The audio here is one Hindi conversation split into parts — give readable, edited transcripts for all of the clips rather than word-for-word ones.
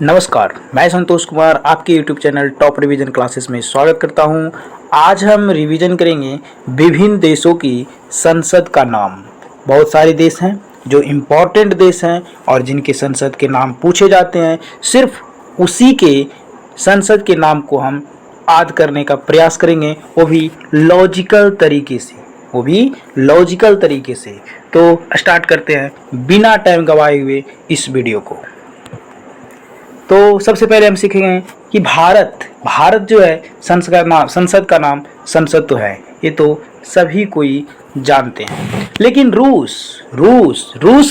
नमस्कार, मैं संतोष कुमार आपके YouTube channel top revision classes में स्वागत करता हूं। आज हम रिवीजन करेंगे विभिन्न देशों की संसद का नाम। बहुत सारे देश हैं जो इम्पोर्टेंट देश हैं और जिनके संसद के नाम पूछे जाते हैं। सिर्फ उसी के संसद के नाम को हम याद करने का प्रयास करेंगे, वो भी लॉजिकल तरीके से। तो स्टार्ट करते हैं बिना टाइम गवाए हुए इस वीडियो को। तो सबसे पहले हम सीखेंगे कि भारत जो है संसद का नाम संसद तो है, ये तो सभी कोई जानते हैं। लेकिन रूस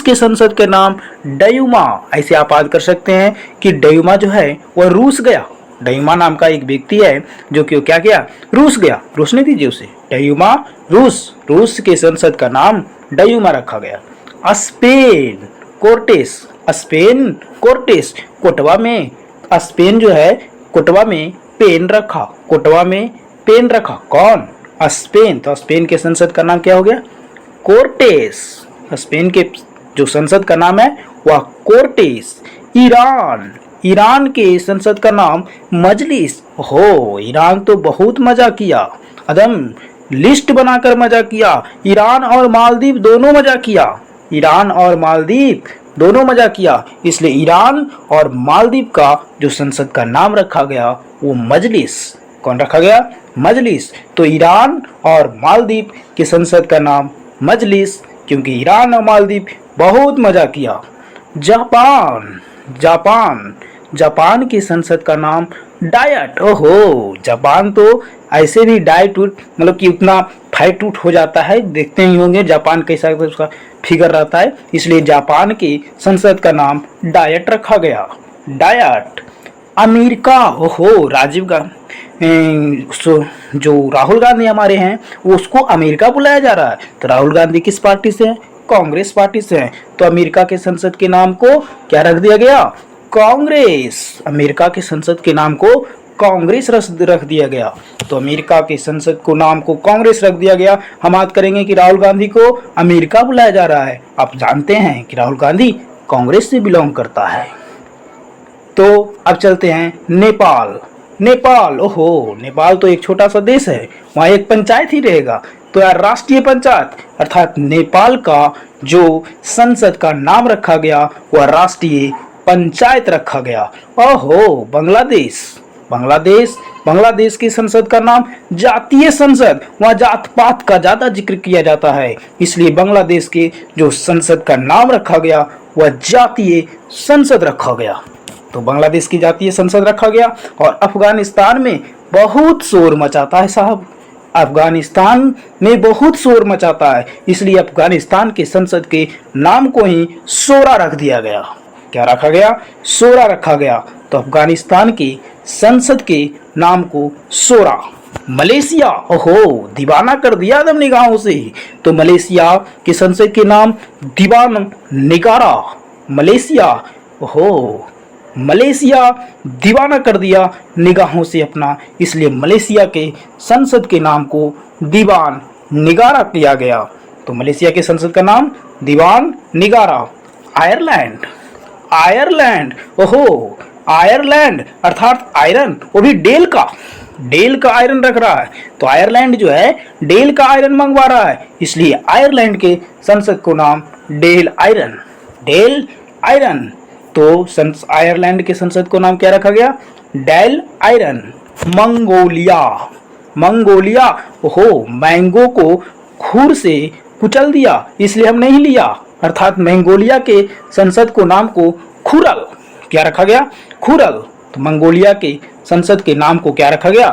के संसद के नाम डयूमा, ऐसे आप याद कर सकते हैं कि डयूमा जो है वह रूस गया। डयूमा नाम का एक व्यक्ति है जो कि क्या किया, रूस गया। रूस नहीं दीजिए उसे, डयूमा रूस के संसद का नाम डयूमा रखा गया। स्पेन कोर्टेस, कोटवा में स्पेन जो है कोटवा में पेन रखा। कौन? स्पेन। तो स्पेन के संसद का नाम क्या हो गया? कोर्टेस। स्पेन के जो संसद का नाम है वह कोर्टेस। ईरान के संसद का नाम मजलिस। हो, ईरान तो बहुत मजा किया, एकदम लिस्ट बनाकर मजा किया। ईरान और मालदीव दोनों मजा किया, इसलिए ईरान और मालदीव का जो संसद का नाम रखा गया वो मजलिस। कौन रखा गया? मजलिस। तो ईरान और मालदीव के संसद का नाम मजलिस, क्योंकि ईरान और मालदीव बहुत मजा किया। जापान की संसद का नाम डायट। ओहो, जापान तो ऐसे भी डाइट मतलब कि उतना फाइट हो जाता है, देखते ही होंगे जापान कैसा उसका फिगर रहता है, इसलिए जापान की संसद का नाम डायट रखा गया। डायट। अमेरिका। ओहो, जो राहुल गांधी हमारे हैं वो उसको अमेरिका बुलाया जा रहा है। तो राहुल गांधी किस पार्टी से है? कांग्रेस पार्टी से है। तो अमेरिका के संसद के नाम को क्या रख दिया गया? कांग्रेस। अमेरिका के संसद के नाम को कांग्रेस रख दिया गया। तो अमेरिका के संसद को नाम को कांग्रेस रख दिया गया। हम बात करेंगे कि राहुल गांधी को अमेरिका बुलाया जा रहा है। आप जानते हैं कि राहुल गांधी कांग्रेस से बिलोंग करता है। तो अब चलते हैं नेपाल। ओहो, नेपाल तो एक छोटा सा देश है, वहाँ एक पंचायत ही रहेगा। तो यार राष्ट्रीय पंचायत अर्थात नेपाल का जो संसद का नाम रखा गया वह राष्ट्रीय पंचायत रखा गया। ओहो, बांग्लादेश की संसद का नाम जातीय संसद, वहाँ जात पात का ज्यादा जिक्र किया जाता है, इसलिए बांग्लादेश के जो संसद का नाम रखा गया वह जातीय संसद रखा गया। तो बांग्लादेश की जातीय संसद रखा गया। और अफगानिस्तान में बहुत शोर मचाता है साहब, अफगानिस्तान में बहुत शोर मचाता है, इसलिए अफगानिस्तान के संसद के नाम को ही शोरा रख दिया गया। क्या रखा गया? शोरा रखा गया। तो अफगानिस्तान की संसद के नाम को शोरा। मलेशिया। ओहो, दीवाना कर दिया एकदम निगाहों से। तो मलेशिया के संसद के नाम दीवान निगारा। मलेशिया दीवाना कर दिया निगाहों से अपना, इसलिए मलेशिया के संसद के नाम को दीवान निगारा किया गया। तो मलेशिया के संसद का नाम दीवान निगारा। आयरलैंड। ओहो, आयरलैंड अर्थात आयरन, वो भी डेल का आयरन रख रहा है। तो आयरलैंड जो है डेल का आयरन मंगवा रहा है, इसलिए आयरलैंड के संसद को नाम डेल आयरन। तो आयरलैंड के संसद को नाम क्या रखा गया? डेल आयरन। मंगोलिया। ओहो, मैंगो को खुर से कुचल दिया, इसलिए हम नहीं लिया, अर्थात मंगोलिया के संसद को नाम को खुरल। क्या रखा गया? खुरल। तो मंगोलिया के संसद के नाम को क्या रखा गया?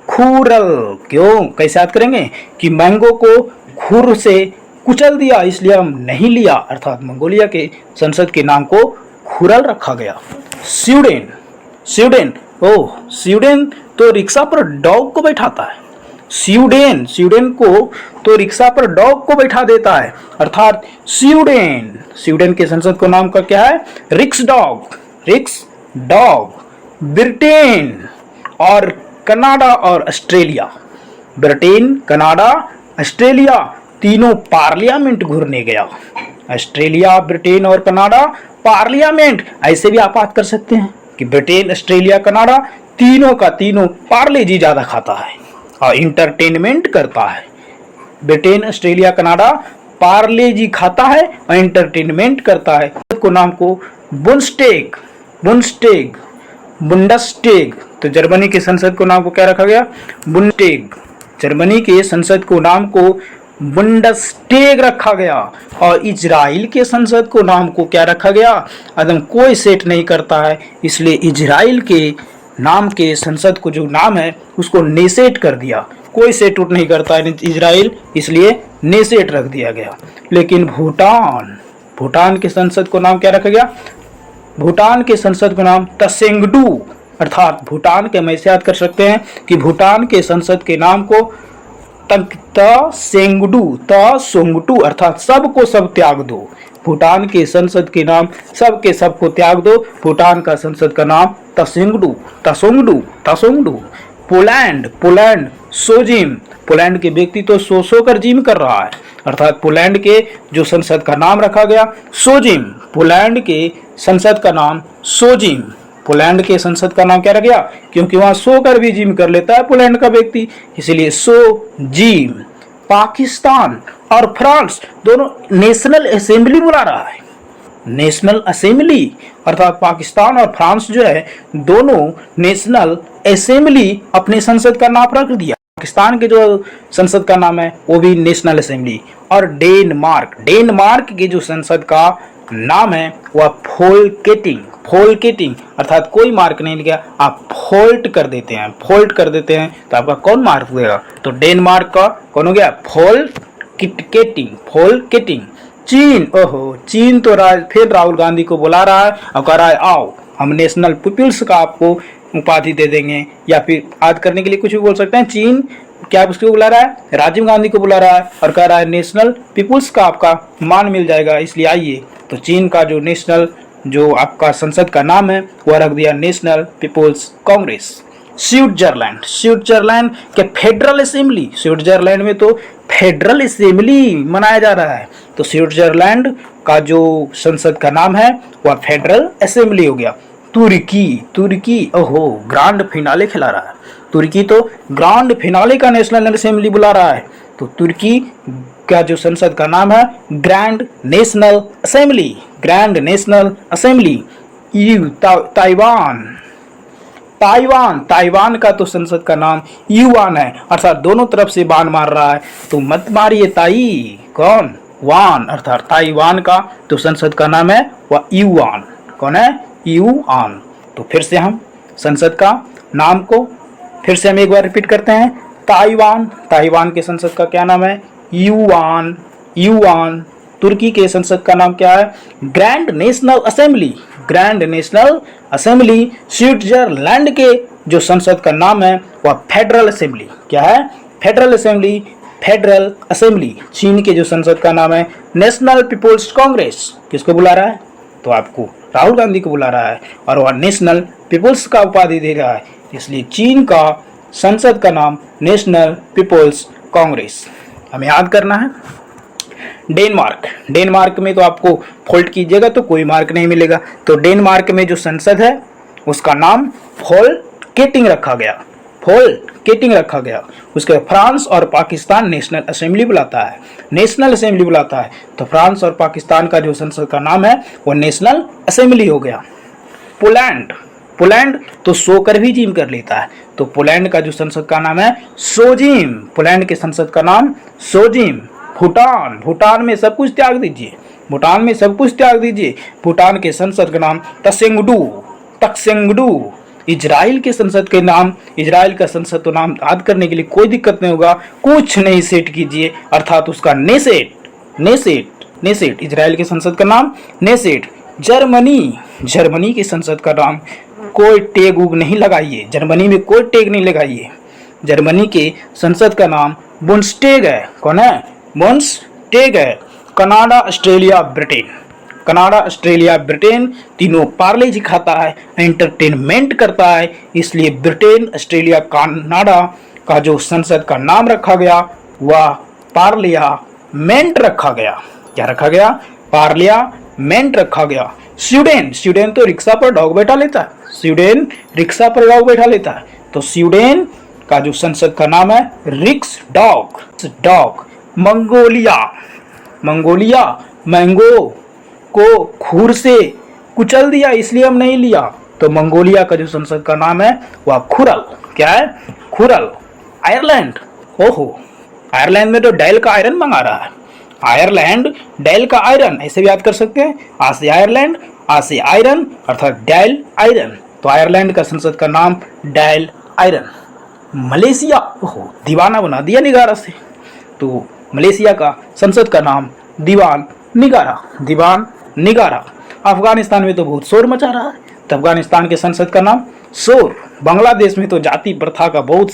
खुरल। क्यों, कैसे याद करेंगे कि मैंगो को खुर से कुचल दिया, इसलिए हम नहीं लिया, अर्थात मंगोलिया के संसद के नाम को खुरल रखा गया। स्वीडन। ओह, स्वीडन तो रिक्शा पर डॉग को बैठाता है। स्वीडन को तो रिक्शा पर डॉग को बैठा देता है, अर्थात स्वीडन के संसद को नाम का क्या है? रिक्स डॉग। ब्रिटेन और कनाडा और ऑस्ट्रेलिया। ब्रिटेन, कनाडा, ऑस्ट्रेलिया तीनों पार्लियामेंट घूरने गया। ऑस्ट्रेलिया, ब्रिटेन और कनाडा पार्लियामेंट, ऐसे भी आप बात कर सकते हैं कि ब्रिटेन, ऑस्ट्रेलिया, कनाडा तीनों का तीनों पार्ले जी ज्यादा खाता है और इंटरटेनमेंट करता है। ब्रिटेन, ऑस्ट्रेलिया, कनाडा पार्ले जी खाता है और एंटरटेनमेंट करता है। को नाम को बुंस्टेग, बुंस्टेग, बुंडस्टेग। तो जर्मनी के संसद को नाम को क्या रखा गया? बुंस्टेग। जर्मनी के संसद को नाम को बुंडस्टेग रखा गया। और इजराइल के संसद को नाम को क्या रखा गया? अदम कोई सेट नहीं करता है, इसलिए इजराइल के नाम के संसद को जो नाम है उसको नेसेट कर दिया। कोई सेट उठ नहीं करता है इजराइल, इसलिए नेसेट रख दिया गया। लेकिन भूटान, भूटान के संसद को नाम क्या रखा गया? भूटान के संसद का नाम तसेंगडू, अर्थात भूटान के हम ऐसे याद कर सकते हैं कि भूटान के संसद के नाम को तसेंगडू, तसोंगटू, अर्थात सबको सब त्याग दो। भूटान के संसद के नाम सबके सबको त्याग दो। भूटान का संसद का नाम तसेंगडू, तसोंगडू, तसोंगडू। पोलैंड, पोलैंड सोजिम, पोलैंड के व्यक्ति तो सो कर जिम कर रहा है, अर्थात पोलैंड के जो संसद का नाम रखा गया सोजिम। पोलैंड के संसद का नाम सोजिम। पोलैंड के संसद का नाम क्या रख गया? क्योंकि वहां सोकर भी जिम कर लेता है पोलैंड का व्यक्ति, इसलिए सोजिम। पाकिस्तान और फ्रांस दोनों नेशनल असेंबली बुला रहा है। नेशनल असेंबली, अर्थात पाकिस्तान और फ्रांस जो है दोनों नेशनल असेंबली अपने संसद का नाम रख दिया। पाकिस्तान के जो संसद का नाम है वो भी नेशनल असेंबली। और डेनमार्क, डेनमार्क के जो संसद का नाम है वह फोल्केटिंग, फोल्केटिंग, अर्थात कोई मार्क नहीं लिखा, आप फोल्ट कर देते हैं, फोल्ट कर देते हैं तो आपका कौन मार्क देगा? तो डेनमार्क का कौन हो गया? फोल्केटिंग, फोल्केटिंग। चीन, ओहो, चीन तो फिर राहुल गांधी को बुला रहा है और कह रहा है आओ हम नेशनल पीपल्स का आपको उपाधि दे देंगे, या फिर याद करने के लिए कुछ भी बोल सकते हैं। चीन क्या उसको बुला रहा है? राजीव गांधी को बुला रहा है और कह रहा है नेशनल पीपल्स का आपका मान मिल जाएगा, इसलिए आइए। तो चीन का जो नेशनल जो आपका संसद का नाम है वह रख दिया National People's Congress. Switzerland, Switzerland के फेडरल असेंबली, स्विट्जरलैंड में तो फेडरल असेंबली मनाया जा रहा है, तो स्विट्जरलैंड का जो संसद का नाम है वह फेडरल असेंबली हो गया। तुर्की, तुर्की ओहो ग्रांड फिनाले खिला रहा है। तुर्की तो ग्रांड फिनाले का नेशनल असेंबली बुला रहा है, तो तुर्की का जो संसद का नाम है grand national assembly, grand national assembly. Taiwan, Taiwan, Taiwan का तो संसद का नाम युवान है, अर्थात दोनों तरफ से बाण मार रहा है, तो मत मारिए ताई, कौन? वान, अर्थात ताइवान का तो संसद का नाम है वह युवान। कौन है? युआन। तो फिर से हम संसद का नाम को फिर से हम एक बार रिपीट करते हैं। ताइवान, ताइवान के संसद का क्या नाम है? Yuan, yuan. तुर्की के संसद का नाम क्या है? Grand national assembly, grand national assembly. Switzerland के जो संसद का नाम है वह फेडरल असेंबली, क्या है? Federal assembly, federal assembly. चीन के जो संसद का नाम है नेशनल पीपुल्स कांग्रेस, किसको बुला रहा है? तो आपको राहुल गांधी को बुला रहा है और वह नेशनल पीपुल्स का उपाधि दे रहा है, इसलिए चीन का संसद का नाम नेशनल पीपुल्स कांग्रेस। हमें याद करना है। डेनमार्क, डेनमार्क में तो आपको फोल्ट कीजिएगा तो कोई मार्क नहीं मिलेगा, तो डेनमार्क में जो संसद है उसका नाम फोल्केटिंग रखा गया, फोल्केटिंग रखा गया। उसके फ्रांस और पाकिस्तान नेशनल असेंबली बुलाता है, नेशनल असेंबली बुलाता है, तो फ्रांस और पाकिस्तान का जो संसद का नाम है वो नेशनल असेंबली हो गया। पोलैंड, पोलैंड तो सोकर भी जिम कर लेता है, तो पोलैंड का जो संसद का नाम है सोजिम, पोलैंड के संसद का नाम सोजिम। भूटान, भूटान में सब कुछ त्याग दीजिए, भूटान में सब कुछ त्याग दीजिए। भूटान के संसद का नाम तसेंगडू, तक्सेंगडू। इजराइल के संसद के नाम, इजराइल का संसद तो नाम याद करने के लिए कोई दिक्कत नहीं होगा, कुछ नहीं सेट कीजिए, अर्थात उसका नेसेट, नेसेट, नेसेट। इजराइल के संसद का नाम नेसेट। जर्मनी, जर्मनी के संसद का नाम कोई टेग उग नहीं लगाइए, जर्मनी में कोई टेग नहीं लगाइए। जर्मनी के संसद का नाम बुंस्टेग है, कौन है? बुंस्टेग है। Canada, Australia, Britain, Canada, Australia, Britain तीनों पार्ले जी खाता है, एंटरटेनमेंट करता है, इसलिए ब्रिटेन, ऑस्ट्रेलिया, कनाडा का जो संसद का नाम रखा गया वह पार्लियामेंट रखा गया। क्या रखा गया? पार्लियामेंट रखा गया। स्वीडन, स्वीडन तो रिक्शा पर डॉग बैठा लेता है, स्वीडन रिक्शा पर डॉग बैठा लेता है, तो स्वीडन का जो संसद का नाम है रिक्सडॉग। डॉग। मंगोलिया। मंगोलिया मैंगो को खूर से कुचल दिया इसलिए हम नहीं लिया, तो मंगोलिया का जो संसद का नाम है वह खुरल। क्या है? खुरल। आयरलैंड। ओहो, आयरलैंड में तो डेल का आयरन मंगा रहा है। आयरलैंड डेल का आयरन, ऐसे भी याद कर सकते हैं। आ से आयरलैंड, आ से आयरन अर्थात डेल आयरन, तो आयरलैंड का संसद का नाम डेल आयरन। मलेशिया। ओहो, दीवाना बना दिया निगारा से, तो मलेशिया का संसद का नाम दीवान निगारा। दीवान निगारा। अफगानिस्तान में तो बहुत शोर मचा रहा है, तो अफगानिस्तान के संसद का नाम शोर। बांग्लादेश में तो जाति प्रथा का बहुत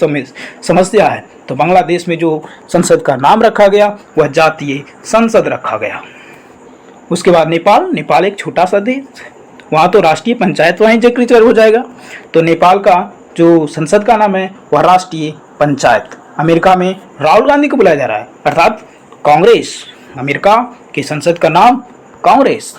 समस्या है, तो बांग्लादेश में जो संसद का नाम रखा गया वह जातीय संसद रखा गया। उसके बाद नेपाल। नेपाल एक छोटा सा देश, वहाँ तो राष्ट्रीय पंचायत वहीं जिक्र हो जाएगा, तो नेपाल का जो संसद का नाम है वह राष्ट्रीय पंचायत। अमेरिका में राहुल गांधी को बुलाया जा रहा है, अर्थात कांग्रेस। अमेरिका के संसद का नाम कांग्रेस।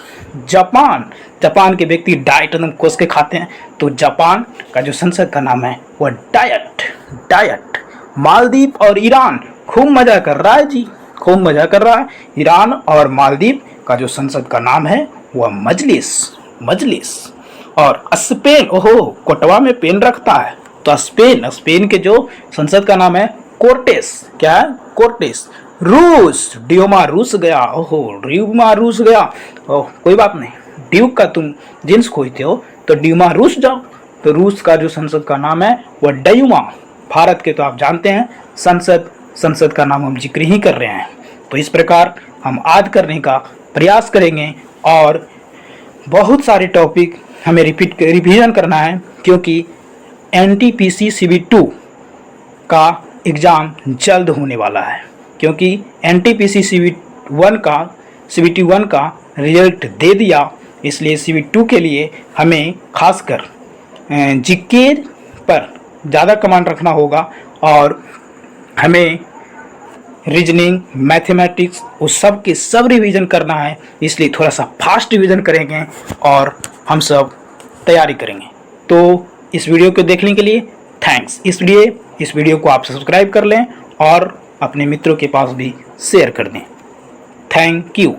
जापान। जापान के व्यक्ति डाइट एकदम कोस के खाते हैं, तो जापान का जो संसद का नाम है वह डाइट। डाइट। मालदीव और ईरान खूब मजा कर रहा है जी, खूब मजा कर रहा है। ईरान और मालदीव का जो संसद का नाम है वह मजलिस। मजलिस। और स्पेन। ओहो, कोटवा में पेन रखता है, तो स्पेन। स्पेन के जो संसद का नाम है कोर्टेस। क्या है? कोर्टेस। रूस। ड्यूमा रूस गया। ओहो, ड्यूमा रूस गया। ओह, कोई बात नहीं, ड्यूक का तुम जींस खोजते हो तो ड्यूमा रूस जाओ, तो रूस का जो संसद का नाम है वह ड्यूमा। भारत के तो आप जानते हैं संसद का नाम हम जिक्र ही कर रहे हैं। तो इस प्रकार हम आज करने का प्रयास करेंगे, और बहुत सारे टॉपिक हमें रिवीजन करना है, क्योंकि NTPC CB2 का एग्ज़ाम जल्द होने वाला है। क्योंकि NTPC CBT1 का रिजल्ट दे दिया, इसलिए CB2 के लिए हमें खासकर जीके पर ज़्यादा कमांड रखना होगा, और हमें रीजनिंग, मैथमेटिक्स उस सब के सब रिवीजन करना है। इसलिए थोड़ा सा फास्ट रिवीजन करेंगे और हम सब तैयारी करेंगे। तो इस वीडियो को देखने के लिए थैंक्स। इसलिए इस वीडियो को आप सब्सक्राइब कर लें और अपने मित्रों के पास भी शेयर कर दें। Thank you.